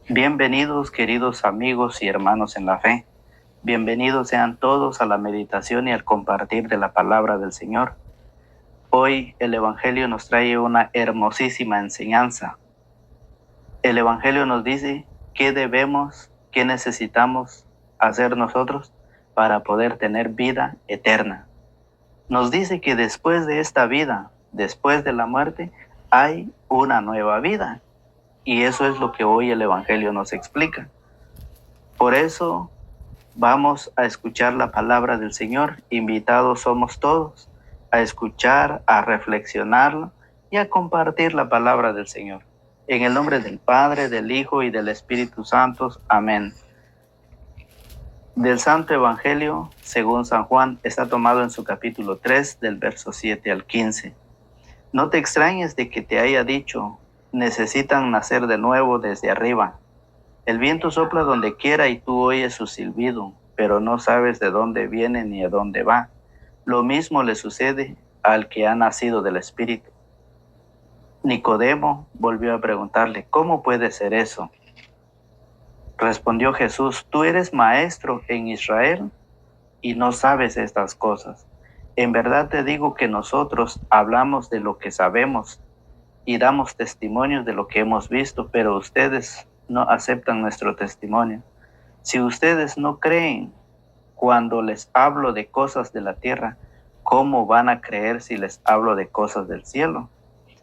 Bienvenidos, queridos amigos y hermanos en la fe. Bienvenidos sean todos a la meditación y al compartir de la palabra del Señor. Hoy el Evangelio nos trae una hermosísima enseñanza. El Evangelio nos dice qué necesitamos hacer nosotros para poder tener vida eterna. Nos dice que después de esta vida, después de la muerte, hay una nueva vida. Y eso es lo que hoy el Evangelio nos explica. Por eso vamos a escuchar la palabra del Señor. Invitados somos todos a escuchar, a reflexionarlo y a compartir la palabra del Señor. En el nombre del Padre, del Hijo y del Espíritu Santo. Amén. Del Santo Evangelio, según San Juan, está tomado en su capítulo 3, del verso 7 al 15. No te extrañes de que te haya dicho, necesitan nacer de nuevo desde arriba. El viento sopla donde quiera y tú oyes su silbido, pero no sabes de dónde viene ni a dónde va. Lo mismo le sucede al que ha nacido del Espíritu. Nicodemo volvió a preguntarle, ¿cómo puede ser eso? Respondió Jesús, tú eres maestro en Israel y no sabes estas cosas. En verdad te digo que nosotros hablamos de lo que sabemos y damos testimonios de lo que hemos visto, pero ustedes no aceptan nuestro testimonio. Si ustedes no creen cuando les hablo de cosas de la tierra, ¿cómo van a creer si les hablo de cosas del cielo?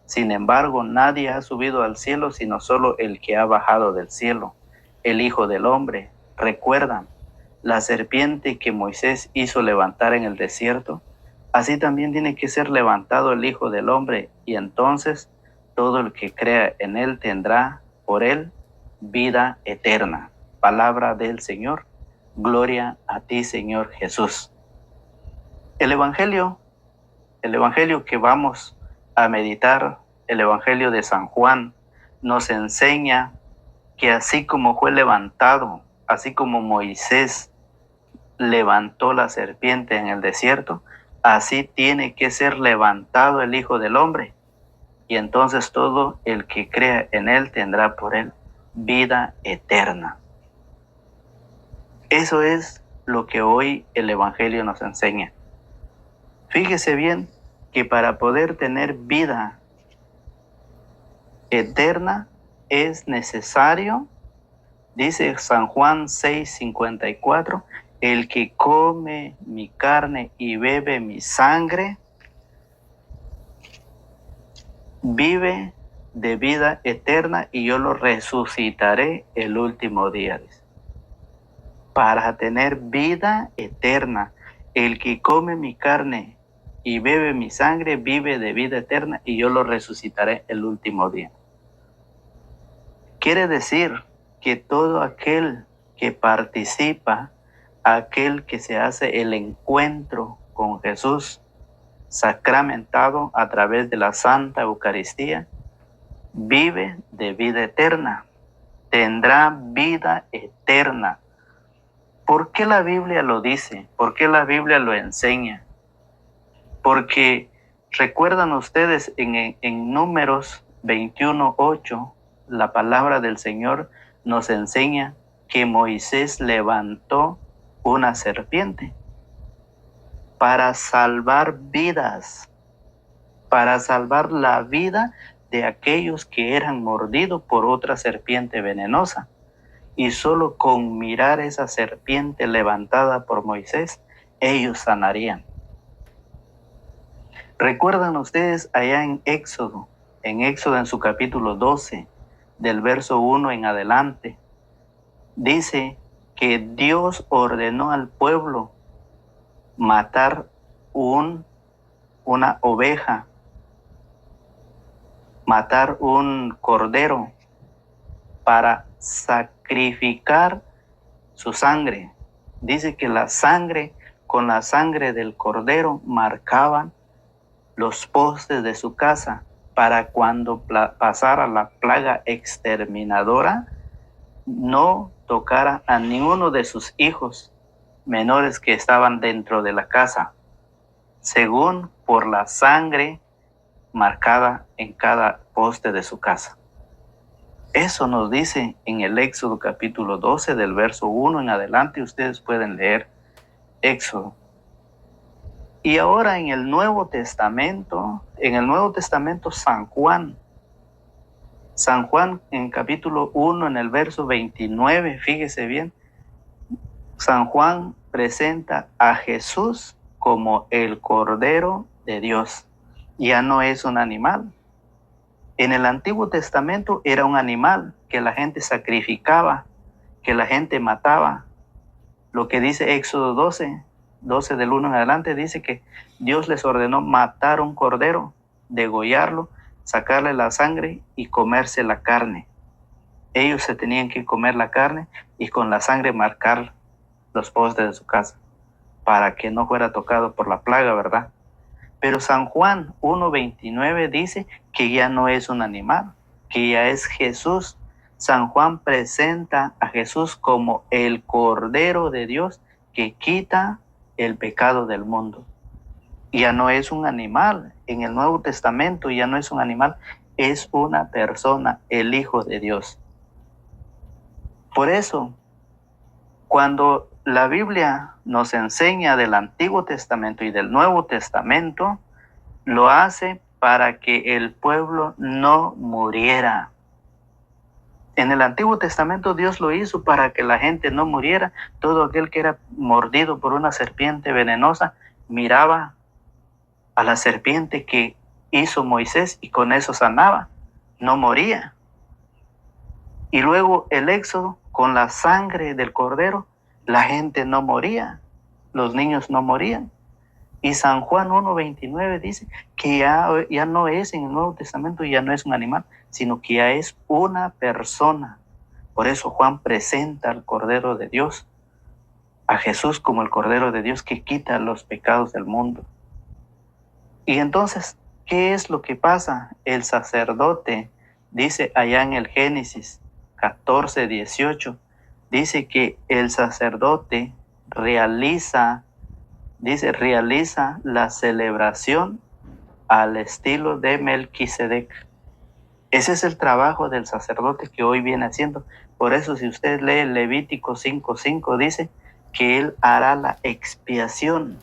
Sin embargo, nadie ha subido al cielo sino solo el que ha bajado del cielo, el Hijo del Hombre. ¿Recuerdan la serpiente que Moisés hizo levantar en el desierto? Así también tiene que ser levantado el Hijo del Hombre, y entonces todo el que crea en él tendrá por él vida eterna. Palabra del Señor. Gloria a ti, Señor Jesús. El Evangelio que vamos a meditar, el Evangelio de San Juan, nos enseña que así como fue levantado, así como Moisés levantó la serpiente en el desierto, así tiene que ser levantado el Hijo del Hombre. Y entonces todo el que crea en él tendrá por él vida eterna. Eso es lo que hoy el Evangelio nos enseña. Fíjese bien que para poder tener vida eterna es necesario, dice San Juan 6:54, el que come mi carne y bebe mi sangre, vive de vida eterna y yo lo resucitaré el último día. Para tener vida eterna, el que come mi carne y bebe mi sangre vive de vida eterna y yo lo resucitaré el último día. Quiere decir que todo aquel que participa, aquel que se hace el encuentro con Jesús, sacramentado a través de la Santa Eucaristía, vive de vida eterna, tendrá vida eterna. ¿Por qué la Biblia lo dice? ¿Por qué la Biblia lo enseña? Porque recuerdan ustedes en Números 21:8, la palabra del Señor nos enseña que Moisés levantó una serpiente para salvar vidas, para salvar la vida de aquellos que eran mordidos por otra serpiente venenosa. Y solo con mirar esa serpiente levantada por Moisés, ellos sanarían. ¿Recuerdan ustedes allá en Éxodo en su capítulo 12, del verso 1 en adelante? Dice que Dios ordenó al pueblo matar una oveja, matar un cordero para sacrificar su sangre. Dice que con la sangre del cordero marcaban los postes de su casa para cuando pasara la plaga exterminadora, no tocara a ninguno de sus hijos menores que estaban dentro de la casa, según por la sangre marcada en cada poste de su casa. Eso nos dice en el Éxodo capítulo 12, del verso 1 en adelante. Ustedes pueden leer Éxodo. Y ahora en el Nuevo Testamento, San Juan en capítulo 1, en el verso 29, fíjese bien, San Juan presenta a Jesús como el Cordero de Dios. Ya no es un animal. En el Antiguo Testamento era un animal que la gente sacrificaba, que la gente mataba. Lo que dice Éxodo 12 del 1 en adelante, dice que Dios les ordenó matar un cordero, degollarlo, sacarle la sangre y comerse la carne. Ellos se tenían que comer la carne y con la sangre marcar los postes de su casa para que no fuera tocado por la plaga, ¿verdad? Pero San Juan 1:29 dice que ya no es un animal, que ya es Jesús. San Juan presenta a Jesús como el Cordero de Dios que quita el pecado del mundo. Ya no es un animal. En el Nuevo Testamento ya no es un animal, es una persona, el Hijo de Dios. Por eso, cuando la Biblia nos enseña del Antiguo Testamento y del Nuevo Testamento, lo hace para que el pueblo no muriera. En el Antiguo Testamento Dios lo hizo para que la gente no muriera. Todo aquel que era mordido por una serpiente venenosa miraba a la serpiente que hizo Moisés y con eso sanaba, no moría. Y luego el Éxodo, con la sangre del cordero, la gente no moría, los niños no morían. Y San Juan 1:29 dice que ya no es en el Nuevo Testamento, ya no es un animal, sino que ya es una persona. Por eso Juan presenta al Cordero de Dios, a Jesús como el Cordero de Dios que quita los pecados del mundo. Y entonces, ¿qué es lo que pasa? El sacerdote, dice allá en el Génesis 14:18, dice que el sacerdote realiza la celebración al estilo de Melquisedec. Ese es el trabajo del sacerdote que hoy viene haciendo. Por eso, si usted lee Levítico 5:5, dice que él hará la expiación.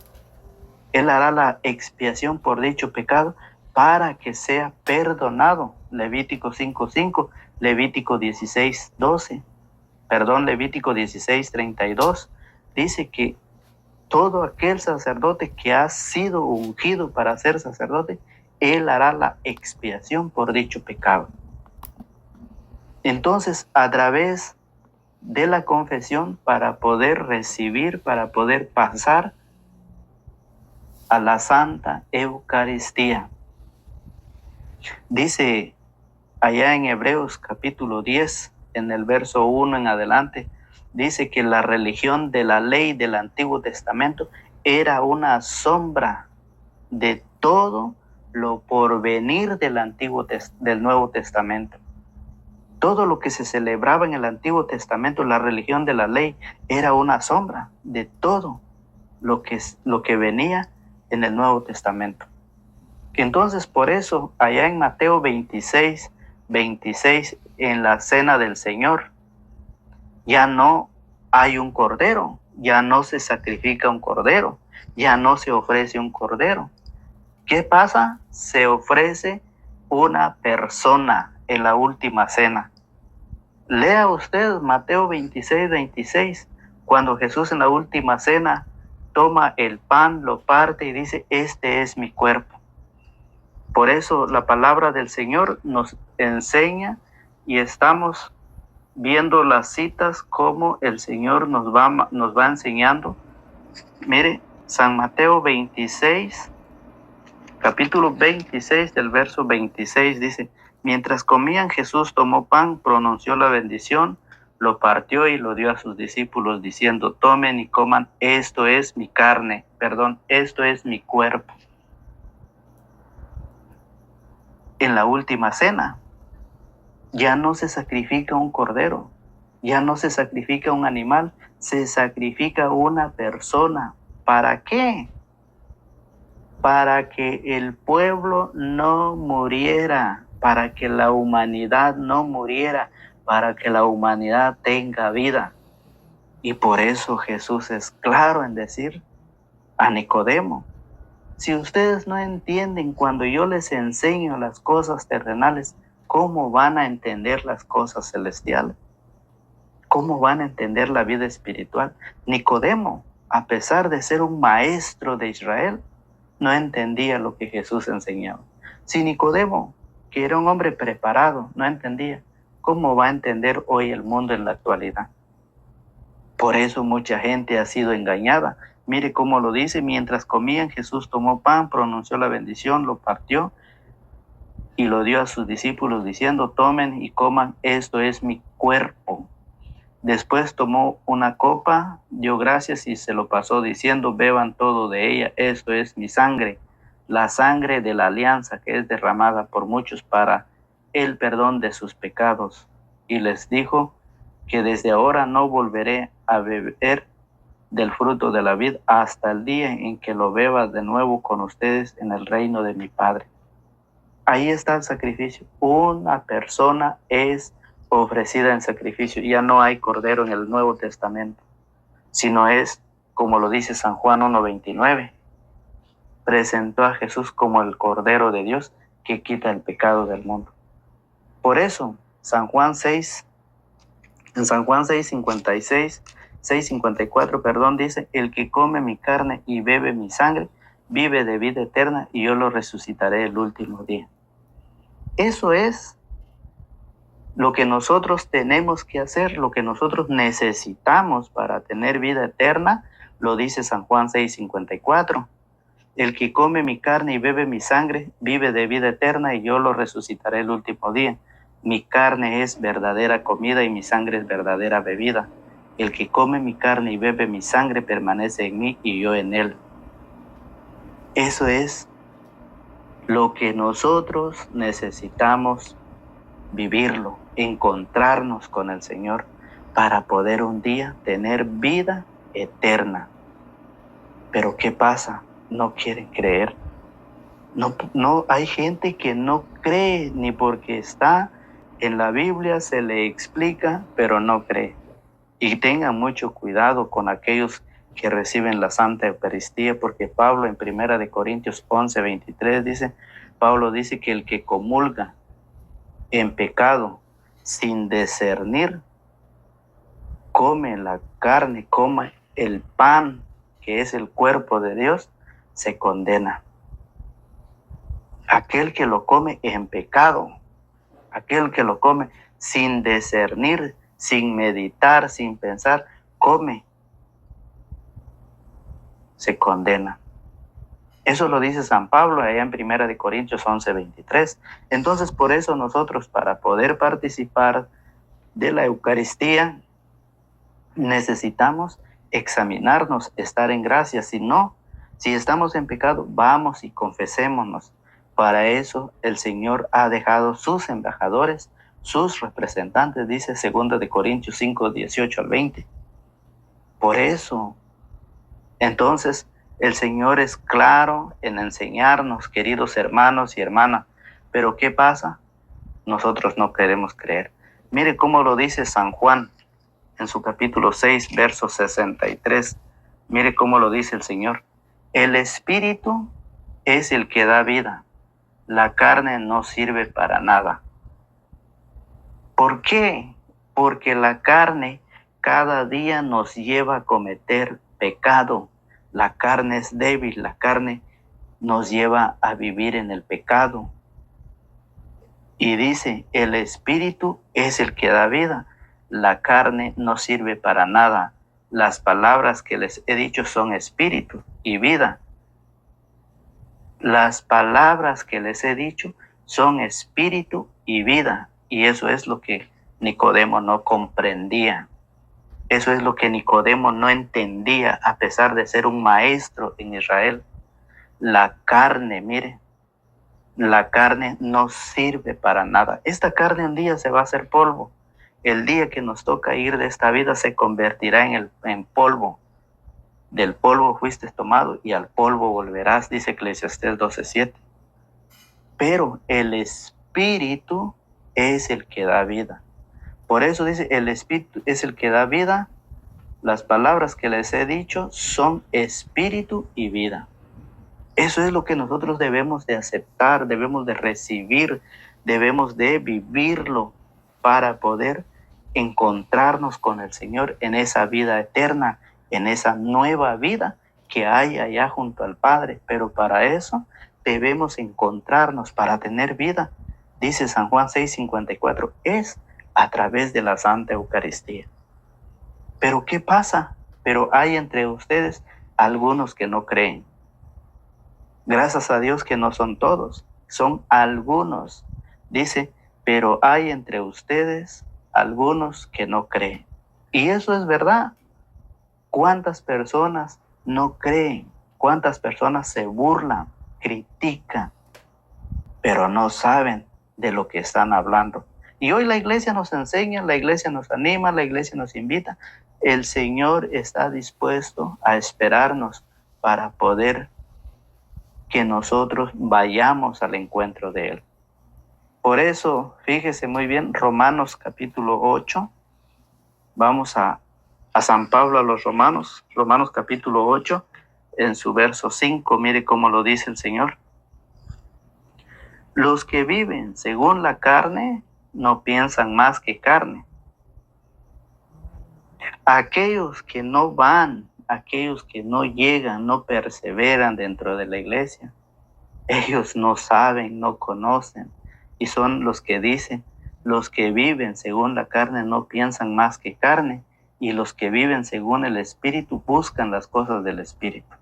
Él hará la expiación por dicho pecado para que sea perdonado. Levítico 5:5, Levítico 16:32 dice que todo aquel sacerdote que ha sido ungido para ser sacerdote, él hará la expiación por dicho pecado. Entonces, a través de la confesión, para poder recibir, para poder pasar a la Santa Eucaristía. Dice allá en Hebreos capítulo 10, en el verso 1 en adelante, dice que la religión de la ley del Antiguo Testamento era una sombra de todo lo porvenir del Nuevo Testamento. Todo lo que se celebraba en el Antiguo Testamento, la religión de la ley, era una sombra de todo lo que venía en el Nuevo Testamento. Entonces, por eso, allá en Mateo 26, en la cena del Señor, ya no hay un cordero, ya no se sacrifica un cordero, ya no se ofrece un cordero. ¿Qué pasa? Se ofrece una persona en la última cena. Lea usted Mateo 26, cuando Jesús en la última cena toma el pan, lo parte y dice, este es mi cuerpo. Por eso la palabra del Señor nos enseña y estamos viendo las citas como el Señor nos va enseñando. Mire, San Mateo 26, capítulo 26 del verso 26 dice, mientras comían Jesús tomó pan, pronunció la bendición, lo partió y lo dio a sus discípulos diciendo, tomen y coman, esto es mi carne, esto es mi cuerpo. En la última cena, ya no se sacrifica un cordero, ya no se sacrifica un animal, se sacrifica una persona. ¿Para qué? Para que el pueblo no muriera, para que la humanidad no muriera, para que la humanidad tenga vida. Y por eso Jesús es claro en decir a Nicodemo: si ustedes no entienden cuando yo les enseño las cosas terrenales, ¿cómo van a entender las cosas celestiales? ¿Cómo van a entender la vida espiritual? Nicodemo, a pesar de ser un maestro de Israel, no entendía lo que Jesús enseñaba. Si Nicodemo, que era un hombre preparado, no entendía, ¿cómo va a entender hoy el mundo en la actualidad? Por eso mucha gente ha sido engañada. Mire cómo lo dice: mientras comían, Jesús tomó pan, pronunció la bendición, lo partió y lo dio a sus discípulos diciendo: tomen y coman, esto es mi cuerpo. Después tomó una copa, dio gracias y se lo pasó diciendo: beban todo de ella, esto es mi sangre, la sangre de la alianza que es derramada por muchos para el perdón de sus pecados. Y les dijo que desde ahora no volveré a beber del fruto de la vid hasta el día en que lo beba de nuevo con ustedes en el reino de mi Padre. Ahí está el sacrificio. Una persona es ofrecida en sacrificio. Ya no hay cordero en el Nuevo Testamento, sino es, como lo dice San Juan 1:29, presentó a Jesús como el Cordero de Dios que quita el pecado del mundo. Por eso, en San Juan 6:54, dice: el que come mi carne y bebe mi sangre, vive de vida eterna, y yo lo resucitaré el último día. Eso es lo que nosotros tenemos que hacer, lo que nosotros necesitamos para tener vida eterna, lo dice San Juan 6:54. El que come mi carne y bebe mi sangre, vive de vida eterna, y yo lo resucitaré el último día. Mi carne es verdadera comida y mi sangre es verdadera bebida. El que come mi carne y bebe mi sangre permanece en mí y yo en él. Eso es lo que nosotros necesitamos vivirlo, encontrarnos con el Señor para poder un día tener vida eterna. Pero ¿qué pasa? No quieren creer. No, hay gente que no cree, ni porque está en la Biblia se le explica, pero no cree. Y tengan mucho cuidado con aquellos que reciben la Santa Eucaristía, porque Pablo en 1 Corintios 11:23 dice, Pablo dice que el que comulga en pecado sin discernir, come la carne, come el pan, que es el cuerpo de Dios, se condena. Aquel que lo come en pecado, aquel que lo come sin discernir, sin meditar, sin pensar, come, se condena. Eso lo dice San Pablo allá en 1 Corintios 11:23. Entonces, por eso nosotros, para poder participar de la Eucaristía, necesitamos examinarnos, estar en gracia. Si no, si estamos en pecado, vamos y confesémonos. Para eso el Señor ha dejado sus embajadores, sus representantes, dice 2 Corintios 5:18-20. Por eso, entonces, el Señor es claro en enseñarnos, queridos hermanos y hermanas. Pero ¿qué pasa? Nosotros no queremos creer. Mire cómo lo dice San Juan en su capítulo 6, verso 63. Mire cómo lo dice el Señor. El Espíritu es el que da vida. La carne no sirve para nada. ¿Por qué? Porque la carne cada día nos lleva a cometer pecado. La carne es débil, la carne nos lleva a vivir en el pecado. Y dice, el Espíritu es el que da vida. La carne no sirve para nada. Las palabras que les he dicho son espíritu y vida. Las palabras que les he dicho son espíritu y vida. Y eso es lo que Nicodemo no comprendía. Eso es lo que Nicodemo no entendía, a pesar de ser un maestro en Israel. La carne, mire, la carne no sirve para nada. Esta carne un día se va a hacer polvo. El día que nos toca ir de esta vida se convertirá en polvo. Del polvo fuiste tomado y al polvo volverás, dice Eclesiastés 12:7. Pero el Espíritu es el que da vida. Por eso dice, el Espíritu es el que da vida. Las palabras que les he dicho son espíritu y vida. Eso es lo que nosotros debemos de aceptar, debemos de recibir, debemos de vivirlo para poder encontrarnos con el Señor en esa vida eterna, en esa nueva vida que hay allá junto al Padre. Pero para eso debemos encontrarnos, para tener vida. Dice San Juan 6:54, es a través de la Santa Eucaristía. Pero ¿qué pasa? Pero hay entre ustedes algunos que no creen. Gracias a Dios que no son todos, son algunos. Dice, pero hay entre ustedes algunos que no creen. Y eso es verdad. ¿Cuántas personas no creen? ¿Cuántas personas se burlan, critican, pero no saben de lo que están hablando? Y hoy la iglesia nos enseña, la iglesia nos anima, la iglesia nos invita. El Señor está dispuesto a esperarnos para poder que nosotros vayamos al encuentro de Él. Por eso, fíjese muy bien, Romanos capítulo 8, vamos a San Pablo a los Romanos, Romanos capítulo 8, en su verso 5, mire cómo lo dice el Señor. Los que viven según la carne no piensan más que carne. Aquellos que no van, aquellos que no llegan, no perseveran dentro de la iglesia, ellos no saben, no conocen, y son los que dicen, los que viven según la carne no piensan más que carne, y los que viven según el Espíritu buscan las cosas del Espíritu.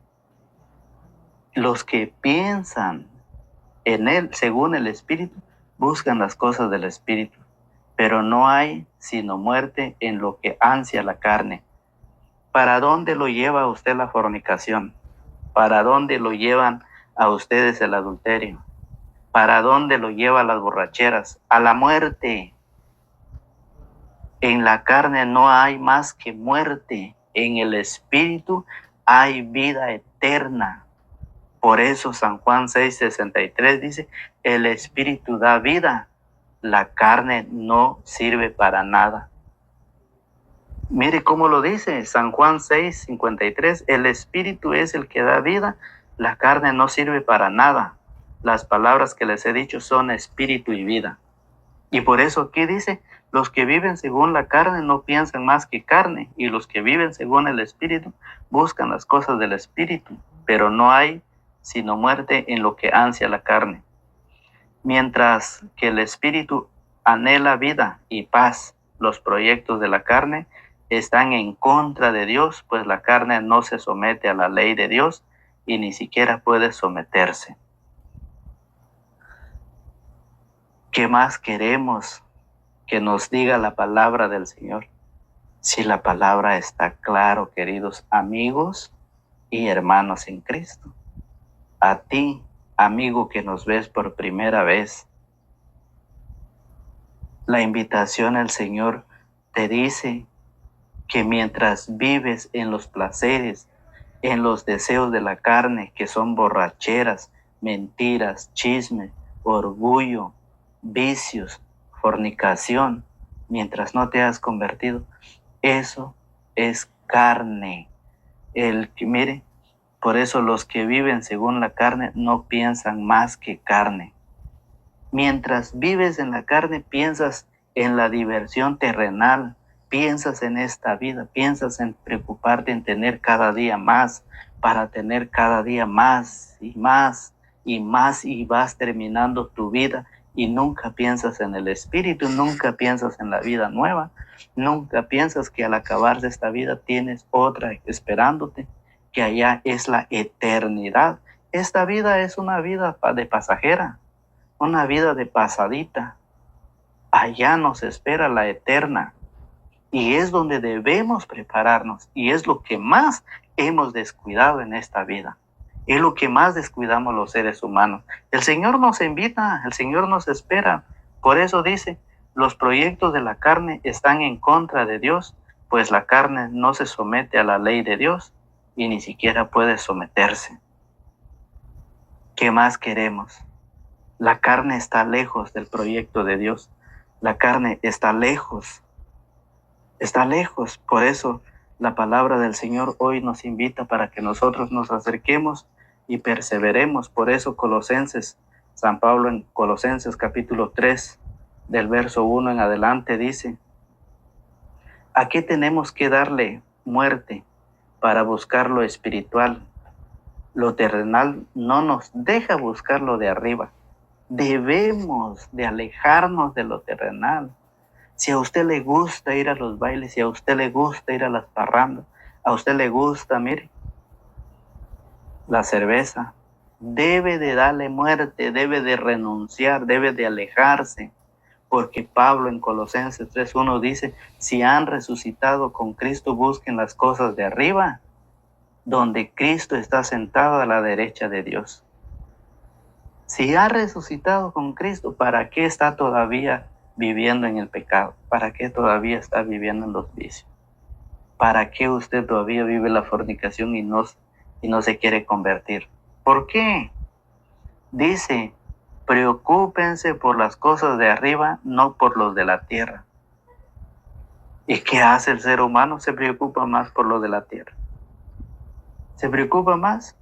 Los que piensan en Él, según el Espíritu, buscan las cosas del Espíritu, pero no hay sino muerte en lo que ansia la carne. ¿Para dónde lo lleva a usted la fornicación? ¿Para dónde lo llevan a ustedes el adulterio? ¿Para dónde lo lleva las borracheras? A la muerte. En la carne no hay más que muerte. En el Espíritu hay vida eterna. Por eso San Juan 6:63 dice, el Espíritu da vida, la carne no sirve para nada. Mire cómo lo dice San Juan 6:53, el Espíritu es el que da vida, la carne no sirve para nada. Las palabras que les he dicho son espíritu y vida. Y por eso aquí dice, los que viven según la carne no piensan más que carne, y los que viven según el Espíritu buscan las cosas del Espíritu, pero no hay sino muerte en lo que ansia la carne. Mientras que el Espíritu anhela vida y paz, los proyectos de la carne están en contra de Dios, pues la carne no se somete a la ley de Dios y ni siquiera puede someterse. ¿Qué más queremos que nos diga la palabra del Señor? Si la palabra está claro, queridos amigos y hermanos en Cristo. A ti, amigo que nos ves por primera vez, la invitación al Señor te dice que mientras vives en los placeres, en los deseos de la carne, que son borracheras, mentiras, chisme, orgullo, vicios, fornicación, mientras no te has convertido, eso es carne. Mire, por eso los que viven según la carne no piensan más que carne. Mientras vives en la carne, piensas en la diversión terrenal, piensas en esta vida, piensas en preocuparte en tener cada día más, para tener cada día más y más y más, y vas terminando tu vida y nunca piensas en el Espíritu, nunca piensas en la vida nueva, nunca piensas que al acabar de esta vida tienes otra esperándote, que allá es la eternidad. Esta vida es una vida de pasajera, una vida de pasadita. Allá nos espera la eterna. Y es donde debemos prepararnos. Y es lo que más hemos descuidado en esta vida. Es lo que más descuidamos los seres humanos. El Señor nos invita, el Señor nos espera. Por eso dice, los proyectos de la carne están en contra de Dios, pues la carne no se somete a la ley de Dios y ni siquiera puede someterse. ¿Qué más queremos? La carne está lejos del proyecto de Dios. La carne está lejos está lejos. Por eso la palabra del Señor hoy nos invita para que nosotros nos acerquemos y perseveremos. Por eso San Pablo en Colosenses capítulo 3, del verso 1 en adelante dice: ¿a qué tenemos que darle muerte para buscar lo espiritual? Lo terrenal no nos deja buscar lo de arriba. Debemos de alejarnos de lo terrenal. Si a usted le gusta ir a los bailes, si a usted le gusta ir a las parrandas, a usted le gusta, mire, la cerveza, debe de darle muerte, debe de renunciar, debe de alejarse. Porque Pablo en Colosenses 3:1 dice: si han resucitado con Cristo, busquen las cosas de arriba, donde Cristo está sentado a la derecha de Dios. Si ha resucitado con Cristo, ¿para qué está todavía viviendo en el pecado? ¿Para qué todavía está viviendo en los vicios? ¿Para qué usted todavía vive la fornicación y no se quiere convertir? ¿Por qué? Dice: preocúpense por las cosas de arriba, no por los de la tierra. ¿Y qué hace el ser humano? Se preocupa más por lo de la tierra. Se preocupa más.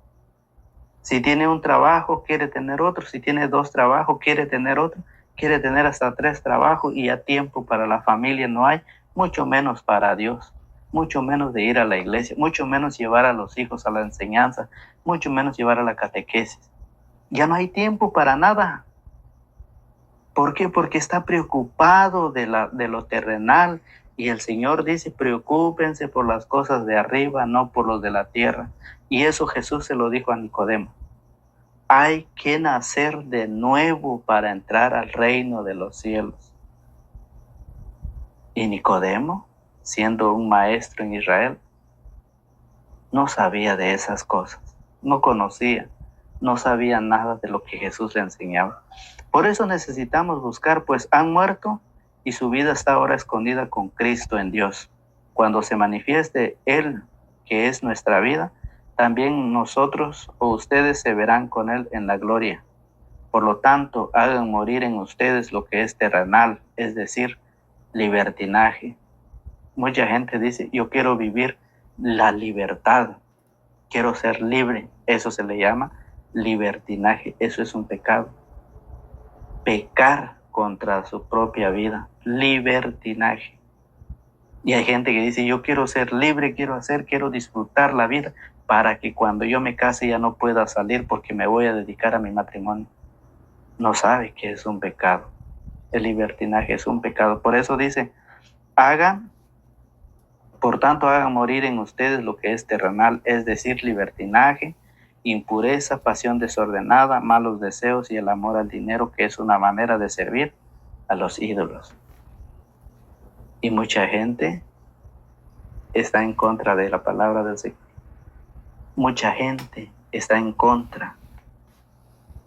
Si tiene un trabajo, quiere tener otro. Si tiene 2 trabajos, quiere tener otro. Quiere tener hasta 3 trabajos y ya tiempo para la familia no hay, mucho menos para Dios, mucho menos de ir a la iglesia, mucho menos llevar a los hijos a la enseñanza, mucho menos llevar a la catequesis. Ya no hay tiempo para nada. ¿Por qué? Porque está preocupado de lo terrenal. Y el Señor dice: preocúpense por las cosas de arriba, no por los de la tierra. Y eso Jesús se lo dijo a Nicodemo. Hay que nacer de nuevo para entrar al reino de los cielos. Y Nicodemo, siendo un maestro en Israel, no sabía de esas cosas, no conocía, no sabía nada de lo que Jesús le enseñaba. Por eso necesitamos buscar, pues han muerto y su vida está ahora escondida con Cristo en Dios. Cuando se manifieste Él, que es nuestra vida, también nosotros o ustedes se verán con Él en la gloria. Por lo tanto, hagan morir en ustedes lo que es terrenal, es decir, libertinaje. Mucha gente dice: yo quiero vivir la libertad, quiero ser libre. Eso se le llama libertinaje. Eso es un pecado. Pecar contra su propia vida, libertinaje. Y hay gente que dice: yo quiero ser libre, quiero disfrutar la vida para que cuando yo me case ya no pueda salir porque me voy a dedicar a mi matrimonio. No sabe que es un pecado. El libertinaje es un pecado. Por eso dice: por tanto hagan morir en ustedes lo que es terrenal, es decir, libertinaje, impureza, pasión desordenada, malos deseos y el amor al dinero, que es una manera de servir a los ídolos. Y mucha gente está en contra de la palabra del Señor. Mucha gente está en contra.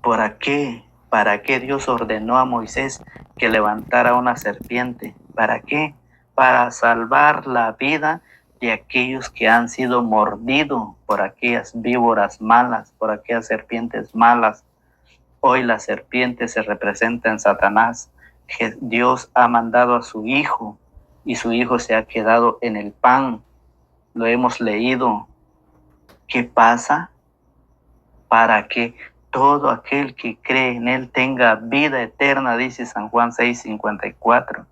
¿Para qué Dios ordenó a Moisés que levantara una serpiente? ¿Para qué? Para salvar la vida de aquellos que han sido mordidos por aquellas víboras malas, por aquellas serpientes malas. Hoy la serpiente se representa en Satanás. Que Dios ha mandado a su Hijo y su Hijo se ha quedado en el pan. Lo hemos leído. ¿Qué pasa? Para que todo aquel que cree en Él tenga vida eterna, dice San Juan 6:54.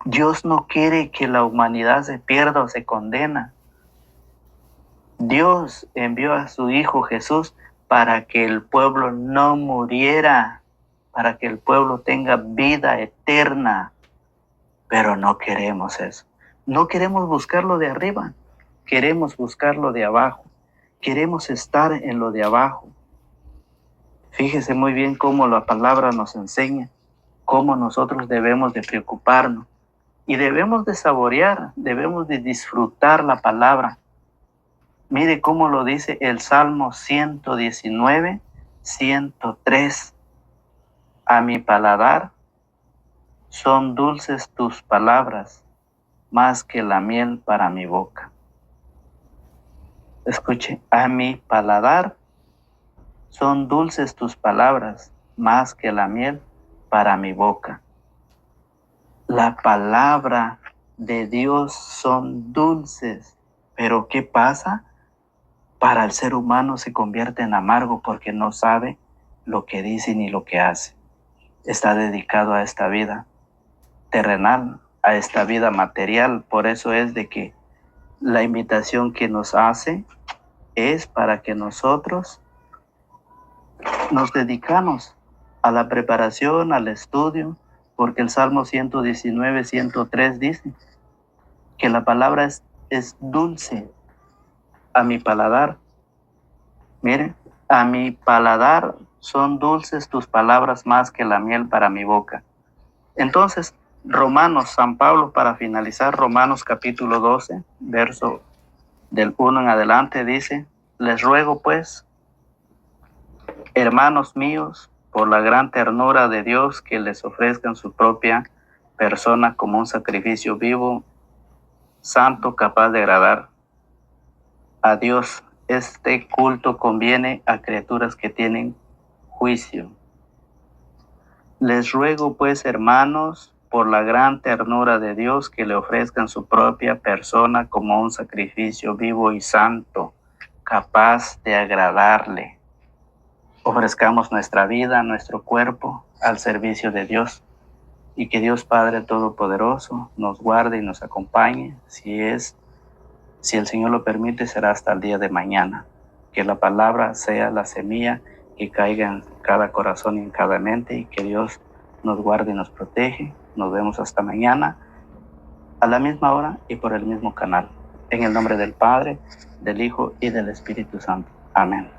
Dios no quiere que la humanidad se pierda o se condena. Dios envió a su Hijo Jesús para que el pueblo no muriera, para que el pueblo tenga vida eterna. Pero no queremos eso. No queremos buscarlo de arriba, queremos buscarlo de abajo. Queremos estar en lo de abajo. Fíjese muy bien cómo la palabra nos enseña, cómo nosotros debemos de preocuparnos y debemos de saborear, debemos de disfrutar la palabra. Mire cómo lo dice el Salmo 119, 103. A mi paladar son dulces tus palabras, más que la miel para mi boca. Escuche: a mi paladar son dulces tus palabras, más que la miel para mi boca. La palabra de Dios son dulces. Pero ¿qué pasa? Para el ser humano se convierte en amargo porque no sabe lo que dice ni lo que hace. Está dedicado a esta vida terrenal, a esta vida material. Por eso es de que la invitación que nos hace es para que nosotros nos dedicamos a la preparación, al estudio, porque el Salmo 119, 103 dice que la palabra es dulce a mi paladar. Mire, a mi paladar son dulces tus palabras más que la miel para mi boca. Entonces, Romanos, San Pablo, para finalizar, Romanos capítulo 12, verso del 1 en adelante, dice: les ruego pues, hermanos míos, por la gran ternura de Dios, que les ofrezcan su propia persona como un sacrificio vivo, santo, capaz de agradar a Dios. Este culto conviene a criaturas que tienen juicio. Les ruego pues, hermanos, por la gran ternura de Dios, que le ofrezcan su propia persona como un sacrificio vivo y santo, capaz de agradarle. Ofrezcamos nuestra vida, nuestro cuerpo al servicio de Dios, y que Dios Padre Todopoderoso nos guarde y nos acompañe. Si el Señor lo permite, será hasta el día de mañana. Que la palabra sea la semilla que caiga en cada corazón y en cada mente, y que Dios nos guarde y nos protege. Nos vemos hasta mañana a la misma hora y por el mismo canal. En el nombre del Padre, del Hijo y del Espíritu Santo. Amén.